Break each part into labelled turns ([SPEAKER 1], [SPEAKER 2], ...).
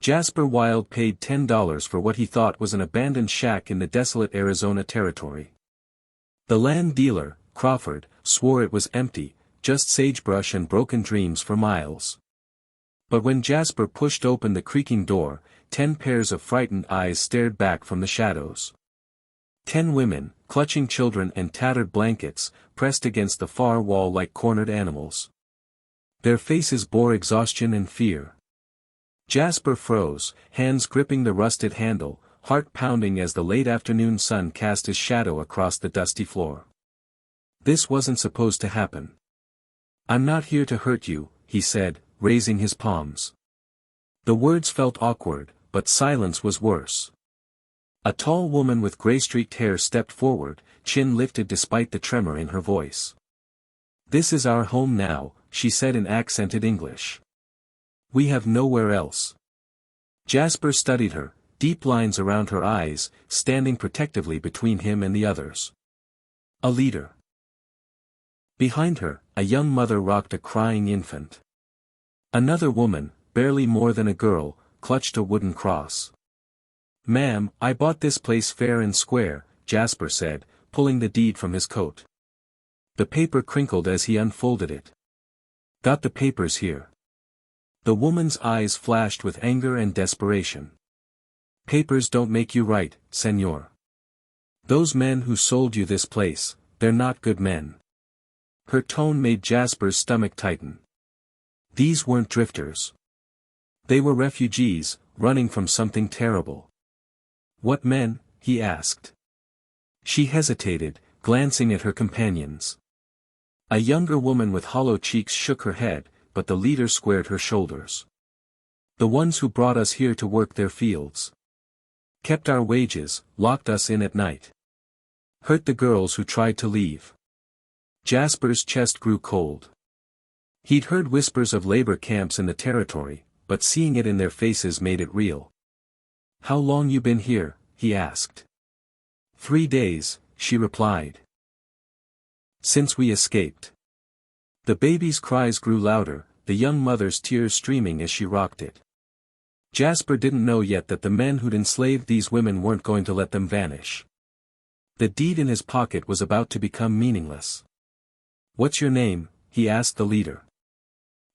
[SPEAKER 1] Jasper Wild paid $10 for what he thought was an abandoned shack in the desolate Arizona territory. The land dealer, Crawford, swore it was empty, just sagebrush and broken dreams for miles. But when Jasper pushed open the creaking door, 10 pairs of frightened eyes stared back from the shadows. 10 women, clutching children and tattered blankets, pressed against the far wall like cornered animals. Their faces bore exhaustion and fear. Jasper froze, hands gripping the rusted handle, heart pounding as the late afternoon sun cast his shadow across the dusty floor. This wasn't supposed to happen. "I'm not here to hurt you," he said, raising his palms. The words felt awkward, but silence was worse. A tall woman with gray-streaked hair stepped forward, chin lifted despite the tremor in her voice. "This is our home now," she said in accented English. "We have nowhere else." Jasper studied her, deep lines around her eyes, standing protectively between him and the others. A leader. Behind her, a young mother rocked a crying infant. Another woman, barely more than a girl, clutched a wooden cross. "Ma'am, I bought this place fair and square," Jasper said, pulling the deed from his coat. The paper crinkled as he unfolded it. "Got the papers here." The woman's eyes flashed with anger and desperation. "Papers don't make you right, senor. Those men who sold you this place, they're not good men." Her tone made Jasper's stomach tighten. These weren't drifters. They were refugees, running from something terrible. "What men?" he asked. She hesitated, glancing at her companions. A younger woman with hollow cheeks shook her head, but the leader squared her shoulders. "The ones who brought us here to work their fields. Kept our wages, locked us in at night. Hurt the girls who tried to leave." Jasper's chest grew cold. He'd heard whispers of labor camps in the territory, but seeing it in their faces made it real. "How long you been here?" he asked. 3 days, she replied. "Since we escaped." The baby's cries grew louder, the young mother's tears streaming as she rocked it. Jasper didn't know yet that the men who'd enslaved these women weren't going to let them vanish. The deed in his pocket was about to become meaningless. "What's your name?" he asked the leader.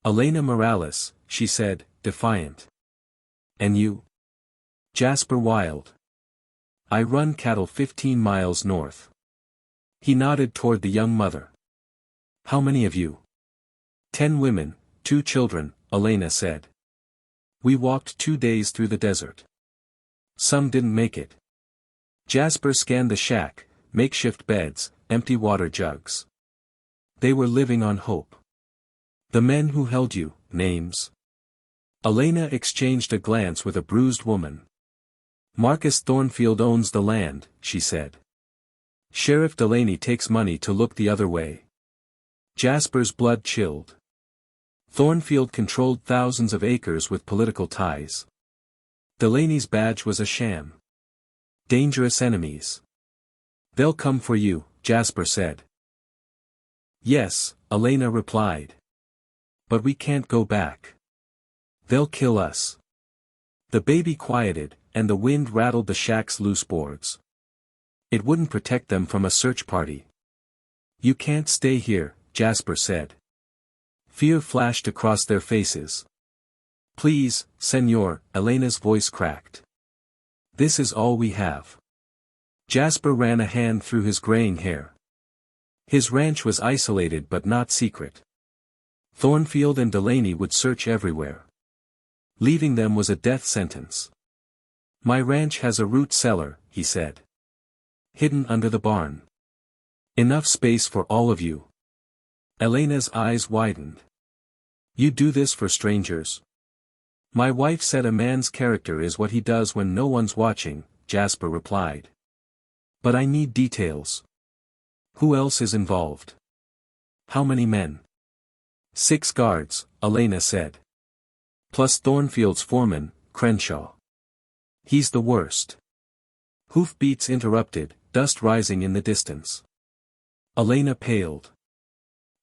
[SPEAKER 1] "Elena Morales," she said, defiant. "And you?" "Jasper Wild. I run cattle 15 miles north." He nodded toward the young mother. "How many of you?" 10 women, 2 children, Elena said. "We walked 2 days through the desert. Some didn't make it." Jasper scanned the shack, makeshift beds, empty water jugs. They were living on hope. "The men who held you, names?" Elena exchanged a glance with a bruised woman. "Marcus Thornfield owns the land," she said. "Sheriff Delaney takes money to look the other way." Jasper's blood chilled. Thornfield controlled thousands of acres with political ties. Delaney's badge was a sham. Dangerous enemies. "They'll come for you," Jasper said. "Yes," Elena replied. "But we can't go back. They'll kill us." The baby quieted, and the wind rattled the shack's loose boards. It wouldn't protect them from a search party. "You can't stay here," Jasper said. Fear flashed across their faces. "Please, senor," Elena's voice cracked. "This is all we have." Jasper ran a hand through his graying hair. His ranch was isolated but not secret. Thornfield and Delaney would search everywhere. Leaving them was a death sentence. "My ranch has a root cellar," he said. "Hidden under the barn. Enough space for all of you." Elena's eyes widened. "You do this for strangers?" "My wife said a man's character is what he does when no one's watching," Jasper replied. "But I need details. Who else is involved? How many men?" 6 guards, Elena said. "Plus Thornfield's foreman, Crenshaw. He's the worst." Hoofbeats interrupted, dust rising in the distance. Elena paled.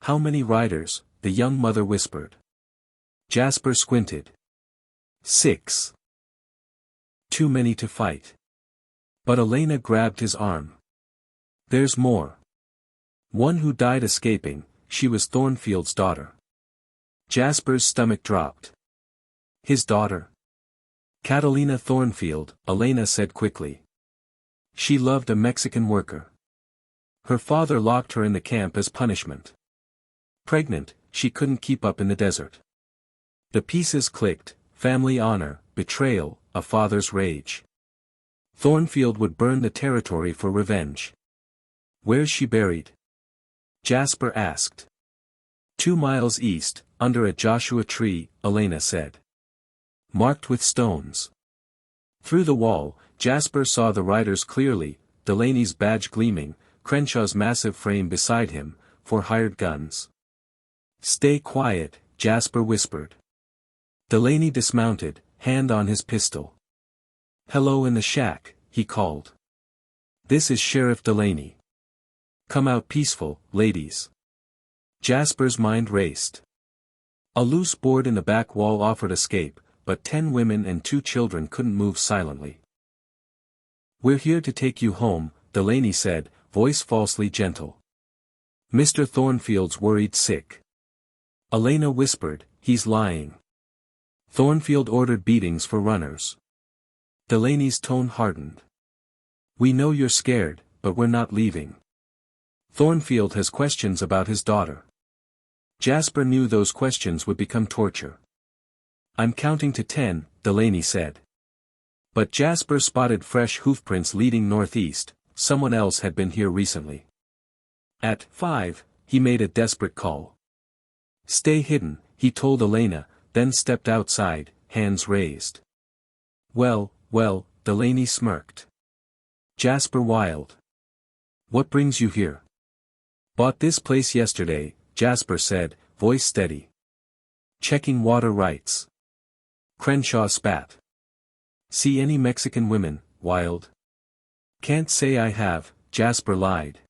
[SPEAKER 1] "How many riders?" the young mother whispered. Jasper squinted. 6. too many to fight. But Elena grabbed his arm. There's more. One who died escaping, she was Thornfield's daughter. Jasper's stomach dropped. His daughter? Catalina Thornfield, Elena said quickly. She loved a Mexican worker. Her father locked her in the camp as punishment. Pregnant, she couldn't keep up in the desert. The pieces clicked: family honor, betrayal, a father's rage. Thornfield would burn the territory for revenge. Where's she buried? Jasper asked. 2 miles east, under a Joshua tree, Elena said. Marked with stones. Through the wall, Jasper saw the riders clearly, Delaney's badge gleaming, Crenshaw's massive frame beside him, 4 hired guns. Stay quiet, Jasper whispered. Delaney dismounted, hand on his pistol. Hello in the shack, he called. This is Sheriff Delaney. Come out peaceful, ladies. Jasper's mind raced. A loose board in the back wall offered escape, but 10 women and 2 children couldn't move silently. We're here to take you home, Delaney said, voice falsely gentle. Mr. Thornfield's worried sick. Elena whispered, he's lying. Thornfield ordered beatings for runners. Delaney's tone hardened. We know you're scared, but we're not leaving. Thornfield has questions about his daughter. Jasper knew those questions would become torture. I'm counting to 10, Delaney said. But Jasper spotted fresh hoofprints leading northeast, someone else had been here recently. At 5, he made a desperate call. Stay hidden, he told Elena, then stepped outside, hands raised. Well, Delaney smirked. Jasper wild. What brings you here? Bought this place yesterday, Jasper said, voice steady. Checking water rights. Crenshaw spat. See any Mexican women, Wild? Can't say I have, Jasper lied.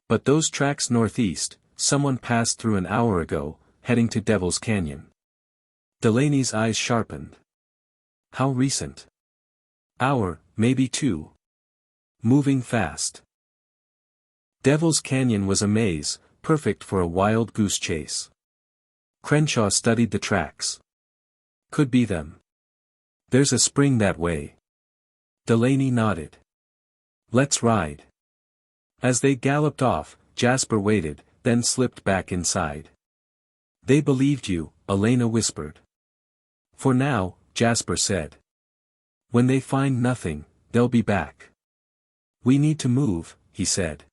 [SPEAKER 1] But those tracks northeast, someone passed through an hour ago, heading to Devil's Canyon. Delaney's eyes sharpened. How recent? Hour, maybe 2. Moving fast. Devil's Canyon was a maze, perfect for a wild goose chase. Crenshaw studied the tracks. Could be them. There's a spring that way. Delaney nodded. Let's ride. As they galloped off, Jasper waited, then slipped back inside. They believed you, Elena whispered. For now, Jasper said. When they find nothing, they'll be back. We need to move, he said.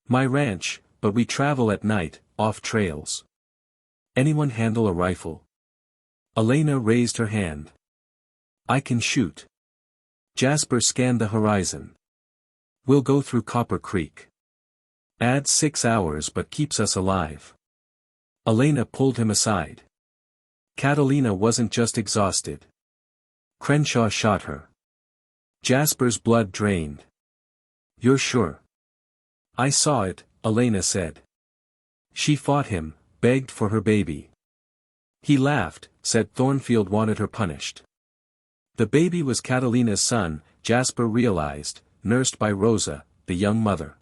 [SPEAKER 1] My ranch, but we travel at night, off trails. Anyone handle a rifle? Elena raised her hand. I can shoot. Jasper scanned the horizon. We'll go through Copper Creek. Adds 6 hours but keeps us alive. Elena pulled him aside. Catalina wasn't just exhausted. Crenshaw shot her. Jasper's blood drained. You're sure? I saw it, Elena said. She fought him, begged for her baby. He laughed, said Thornfield wanted her punished. The baby was Catalina's son, Jasper realized, nursed by Rosa, the young mother.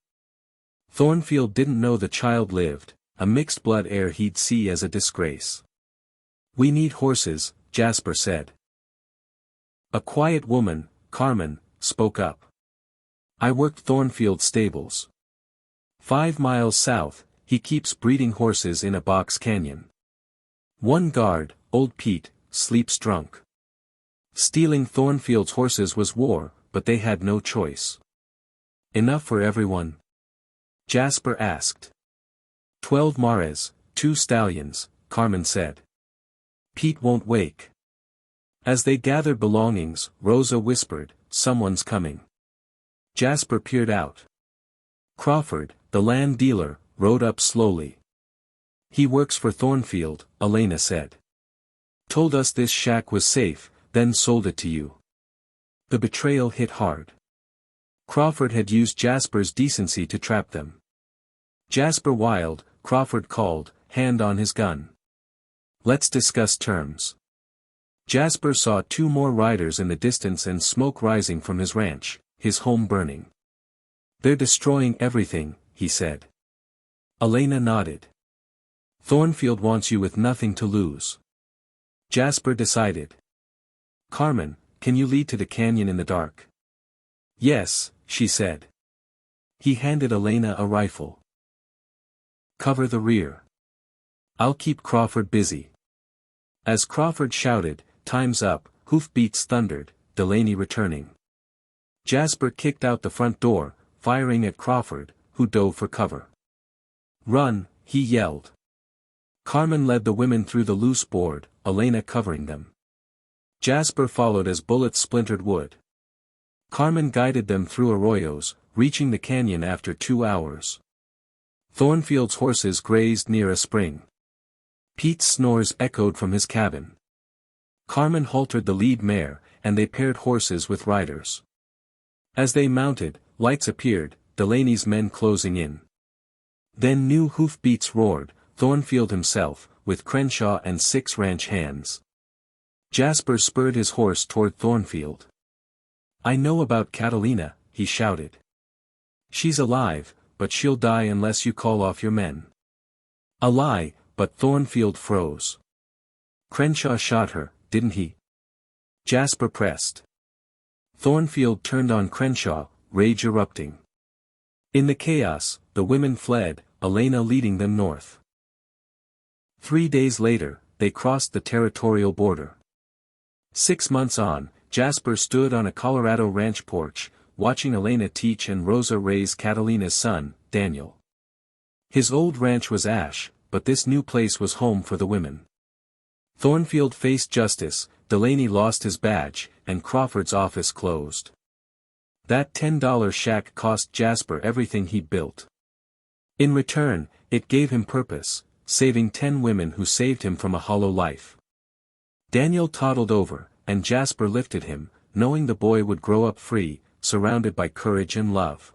[SPEAKER 1] Thornfield didn't know the child lived, a mixed blood heir he'd see as a disgrace. We need horses, Jasper said. A quiet woman, Carmen, spoke up. I worked Thornfield's stables. 5 miles south, he keeps breeding horses in a box canyon. One guard, old Pete, sleeps drunk. Stealing Thornfield's horses was war, but they had no choice. Enough for everyone? Jasper asked. 12 mares, 2 stallions, Carmen said. Pete won't wake. As they gathered belongings, Rosa whispered, someone's coming. Jasper peered out. Crawford, the land dealer, rode up slowly. He works for Thornfield, Elena said. Told us this shack was safe, then sold it to you. The betrayal hit hard. Crawford had used Jasper's decency to trap them. Jasper wild, Crawford called, hand on his gun. Let's discuss terms. Jasper saw 2 more riders in the distance and smoke rising from his ranch, his home burning. "They're destroying everything," he said. Elena nodded. "Thornfield wants you with nothing to lose." Jasper decided. "Carmen, can you lead to the canyon in the dark?" "Yes," she said. He handed Elena a rifle. "Cover the rear. I'll keep Crawford busy." As Crawford shouted, "Time's up," hoofbeats thundered, Delaney returning. Jasper kicked out the front door, firing at Crawford, who dove for cover. "Run," he yelled. Carmen led the women through the loose board, Elena covering them. Jasper followed as bullets splintered wood. Carmen guided them through arroyos, reaching the canyon after 2 hours. Thornfield's horses grazed near a spring. Pete's snores echoed from his cabin. Carmen haltered the lead mare, and they paired horses with riders. As they mounted, lights appeared, Delaney's men closing in. Then new hoofbeats roared, Thornfield himself, with Crenshaw and 6 ranch hands. Jasper spurred his horse toward Thornfield. "I know about Catalina," he shouted. "She's alive, but she'll die unless you call off your men." A lie, but Thornfield froze. "Crenshaw shot her, didn't he?" Jasper pressed. Thornfield turned on Crenshaw, rage erupting. In the chaos, the women fled, Elena leading them north. 3 days later, they crossed the territorial border. 6 months on, Jasper stood on a Colorado ranch porch, watching Elena teach and Rosa raise Catalina's son, Daniel. His old ranch was ash, but this new place was home for the women. Thornfield faced justice, Delaney lost his badge, and Crawford's office closed. That $10 shack cost Jasper everything he'd built. In return, it gave him purpose, saving 10 women who saved him from a hollow life. Daniel toddled over, and Jasper lifted him, knowing the boy would grow up free, surrounded by courage and love.